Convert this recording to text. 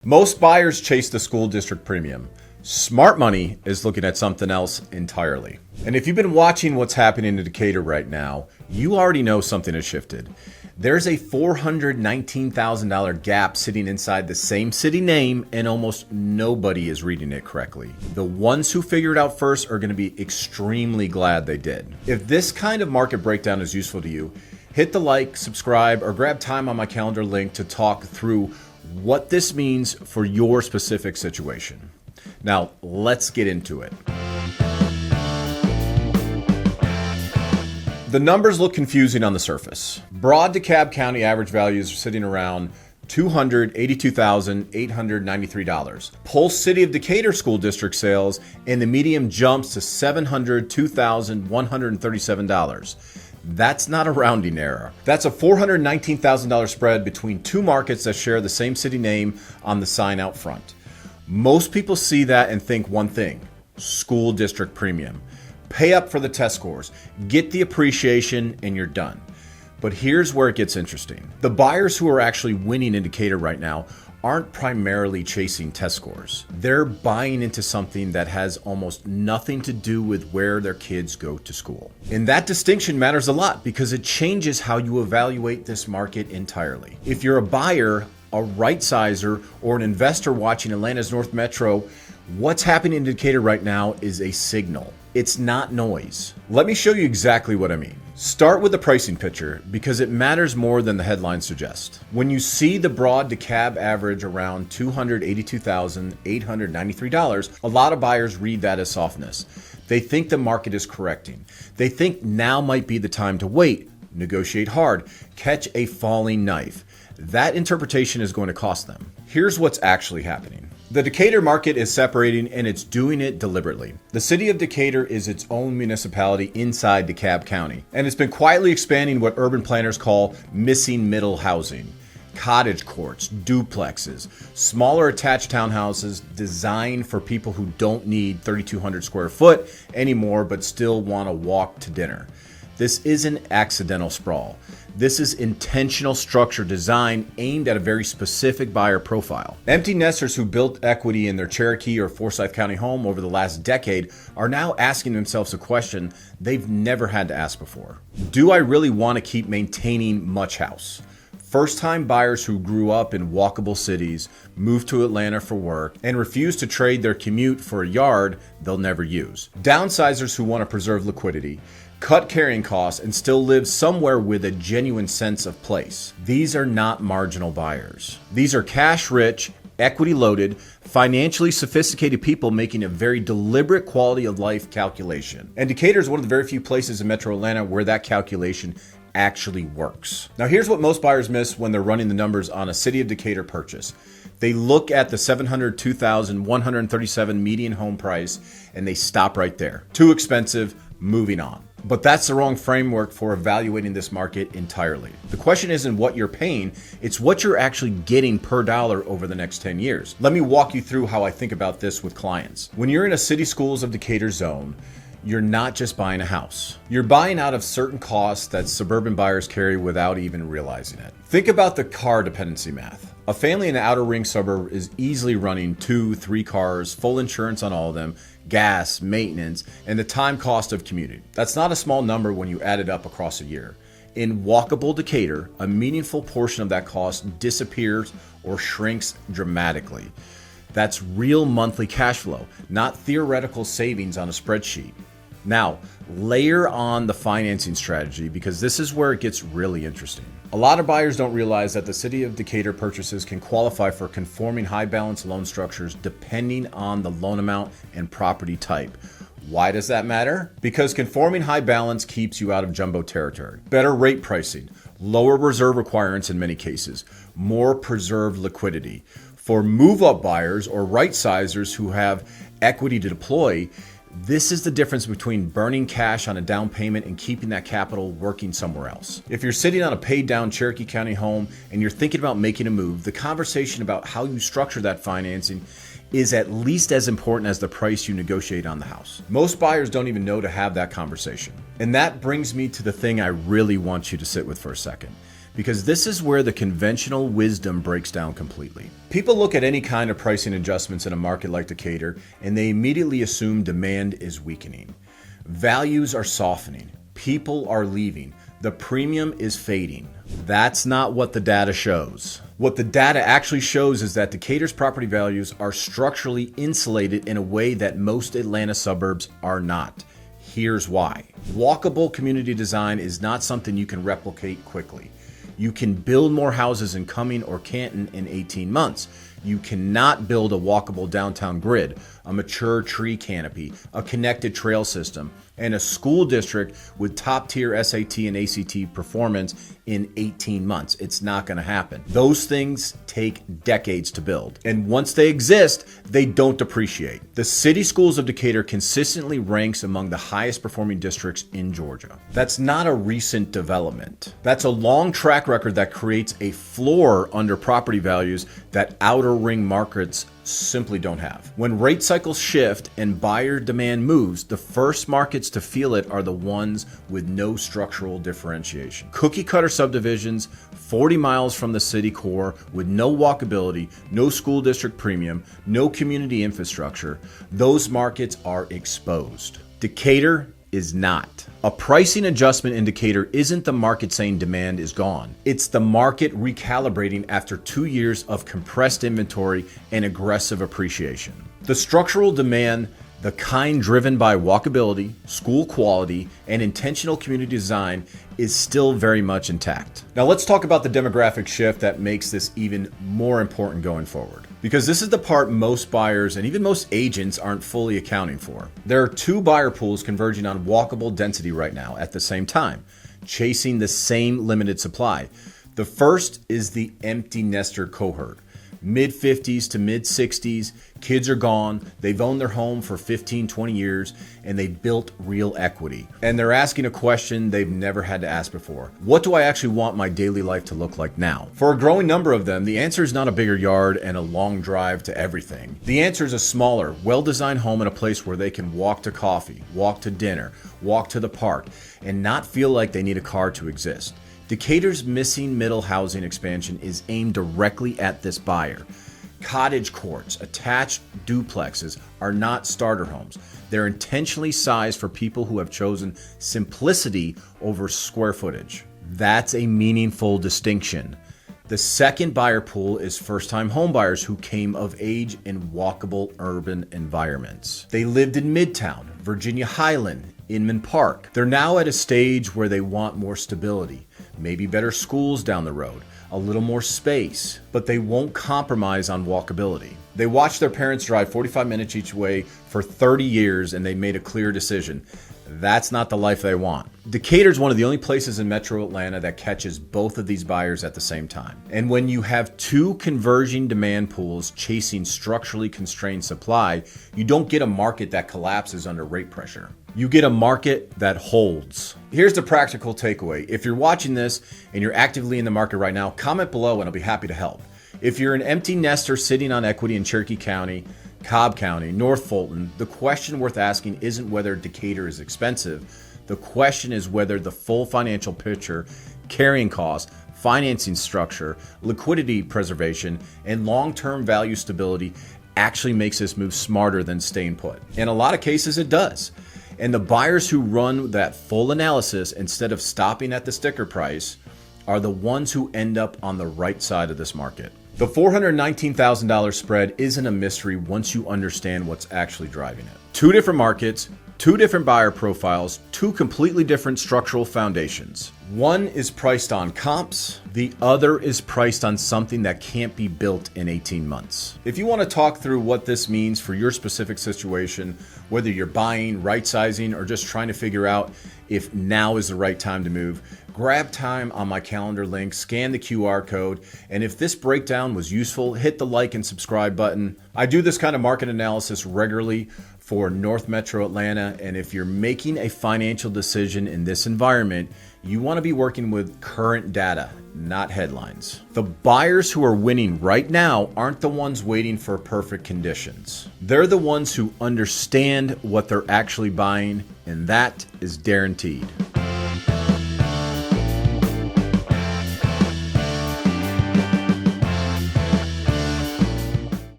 Most buyers chase the school district premium. Smart money is looking at something else entirely. And if you've been watching what's happening in Decatur right now, you already know something has shifted. There's a $419,000 gap sitting inside the same city name, and almost nobody is reading it correctly. The ones who figure it out first are going to be extremely glad they did. If this kind of market breakdown is useful to you, hit the like, subscribe, or grab time on my calendar link to talk through what this means for your specific situation. Now, let's get into it. The numbers look confusing on the surface. Broad DeKalb County average values are sitting around $282,893. Pulse City of Decatur School District sales and the median jumps to $702,137. That's not a rounding error. That's a $419,000 spread between two markets that share the same city name on the sign out front. Most people see that and think one thing: school district premium. Pay up for the test scores, get the appreciation, and you're done. But here's where it gets interesting. The buyers who are actually winning in Decatur right now aren't primarily chasing test scores. They're buying into something that has almost nothing to do with where their kids go to school. And that distinction matters a lot because it changes how you evaluate this market entirely. If you're a buyer, a right sizer, or an investor watching Atlanta's North Metro, what's happening in Decatur right now is a signal. It's not noise. Let me show you exactly what I mean. Start with the pricing picture because it matters more than the headlines suggest. When you see the broad DeKalb average around $282,893, a lot of buyers read that as softness. They think the market is correcting. They think now might be the time to wait, negotiate hard, catch a falling knife. That interpretation is going to cost them. Here's what's actually happening. The Decatur market is separating, and it's doing it deliberately. The city of Decatur is its own municipality inside DeKalb County, and it's been quietly expanding what urban planners call missing middle housing. Cottage courts, duplexes, smaller attached townhouses designed for people who don't need 3,200 square foot anymore but still want to walk to dinner. This isn't accidental sprawl. This is intentional structure design aimed at a very specific buyer profile. Empty nesters who built equity in their Cherokee or Forsyth County home over the last decade are now asking themselves a question they've never had to ask before. Do I really want to keep maintaining much house? First-time buyers who grew up in walkable cities, moved to Atlanta for work, and refuse to trade their commute for a yard they'll never use. Downsizers who want to preserve liquidity, cut carrying costs, and still live somewhere with a genuine sense of place. These are not marginal buyers. These are cash-rich, equity-loaded, financially sophisticated people making a very deliberate quality of life calculation. And Decatur is one of the very few places in Metro Atlanta where that calculation actually works. Now, here's what most buyers miss when they're running the numbers on a City of Decatur purchase. They look at the $702,137 median home price and they stop right there. Too expensive, moving on. But that's the wrong framework for evaluating this market entirely. The question isn't what you're paying, it's what you're actually getting per dollar over the next 10 years. Let me walk you through how I think about this with clients. When you're in a City Schools of Decatur zone, you're not just buying a house. You're buying out of certain costs that suburban buyers carry without even realizing it. Think about the car dependency math. A family in the outer ring suburb is easily running 2-3 cars, full insurance on all of them, gas, maintenance, and the time cost of commuting. That's not a small number when you add it up across a year. In walkable Decatur, a meaningful portion of that cost disappears or shrinks dramatically. That's real monthly cash flow, not theoretical savings on a spreadsheet. Now, layer on the financing strategy because this is where it gets really interesting. A lot of buyers don't realize that the City of Decatur purchases can qualify for conforming high balance loan structures depending on the loan amount and property type. Why does that matter? Because conforming high balance keeps you out of jumbo territory. Better rate pricing, lower reserve requirements in many cases, more preserved liquidity. For move-up buyers or right-sizers who have equity to deploy, this is the difference between burning cash on a down payment and keeping that capital working somewhere else. If you're sitting on a paid down Cherokee County home and you're thinking about making a move, the conversation about how you structure that financing is at least as important as the price you negotiate on the house. Most buyers don't even know to have that conversation. And that brings me to the thing I really want you to sit with for a second. because this is where the conventional wisdom breaks down completely. People look at any kind of pricing adjustments in a market like Decatur and they immediately assume demand is weakening. Values are softening. People are leaving. The premium is fading. That's not what the data shows. What the data actually shows is that Decatur's property values are structurally insulated in a way that most Atlanta suburbs are not. Here's why. Walkable community design is not something you can replicate quickly. You can build more houses in Cumming or Canton in 18 months. You cannot build a walkable downtown grid, a mature tree canopy, a connected trail system, and a school district with top-tier SAT and ACT performance in 18 months. It's not going to happen. Those things take decades to build. And once they exist, they don't depreciate. The City Schools of Decatur consistently ranks among the highest performing districts in Georgia. That's not a recent development. That's a long track record that creates a floor under property values that outer ring markets simply don't have. When rate cycles shift and buyer demand moves, the first markets to feel it are the ones with no structural differentiation. Cookie cutter subdivisions 40 miles from the city core with no walkability, no school district premium, no community infrastructure. Those markets are exposed. Decatur is not. A pricing adjustment indicator isn't the market saying demand is gone. It's the market recalibrating after 2 years of compressed inventory and aggressive appreciation. The structural demand, the kind driven by walkability, school quality, and intentional community design, is still very much intact. Now let's talk about the demographic shift that makes this even more important going forward, because this is the part most buyers and even most agents aren't fully accounting for. There are two buyer pools converging on walkable density right now at the same time, chasing the same limited supply. The first is the empty nester cohort. Mid-50s to mid-60s, kids are gone, they've owned their home for 15, 20 years, and they built real equity. And they're asking a question they've never had to ask before. What do I actually want my daily life to look like now? For a growing number of them, the answer is not a bigger yard and a long drive to everything. The answer is a smaller, well-designed home in a place where they can walk to coffee, walk to dinner, walk to the park, and not feel like they need a car to exist. Decatur's missing middle housing expansion is aimed directly at this buyer. Cottage courts, attached duplexes are not starter homes. They're intentionally sized for people who have chosen simplicity over square footage. That's a meaningful distinction. The second buyer pool is first-time homebuyers who came of age in walkable urban environments. They lived in Midtown, Virginia Highland, Inman Park. They're now at a stage where they want more stability, maybe better schools down the road, a little more space, but they won't compromise on walkability. They watched their parents drive 45 minutes each way for 30 years and they made a clear decision. That's not the life they want. Decatur is one of the only places in Metro Atlanta that catches both of these buyers at the same time. And when you have two converging demand pools chasing structurally constrained supply, you don't get a market that collapses under rate pressure. You get a market that holds. Here's the practical takeaway. If you're watching this and you're actively in the market right now, comment below and I'll be happy to help. If you're an empty nester sitting on equity in Cherokee County, DeKalb County, North Fulton, the question worth asking isn't whether Decatur is expensive. The question is whether the full financial picture, carrying cost, financing structure, liquidity preservation, and long-term value stability actually makes this move smarter than staying put. In a lot of cases, it does. And the buyers who run that full analysis instead of stopping at the sticker price are the ones who end up on the right side of this market. The $419,000 spread isn't a mystery once you understand what's actually driving it. Two different markets, two different buyer profiles, two completely different structural foundations. One is priced on comps, the other is priced on something that can't be built in 18 months. If you want to talk through what this means for your specific situation, whether you're buying, right-sizing, or just trying to figure out if now is the right time to move, grab time on my calendar link, scan the QR code, and if this breakdown was useful, hit the like and subscribe button. I do this kind of market analysis regularly for North Metro Atlanta, and if you're making a financial decision in this environment, you want to be working with current data, not headlines. The buyers who are winning right now aren't the ones waiting for perfect conditions. They're the ones who understand what they're actually buying, and that is guaranteed.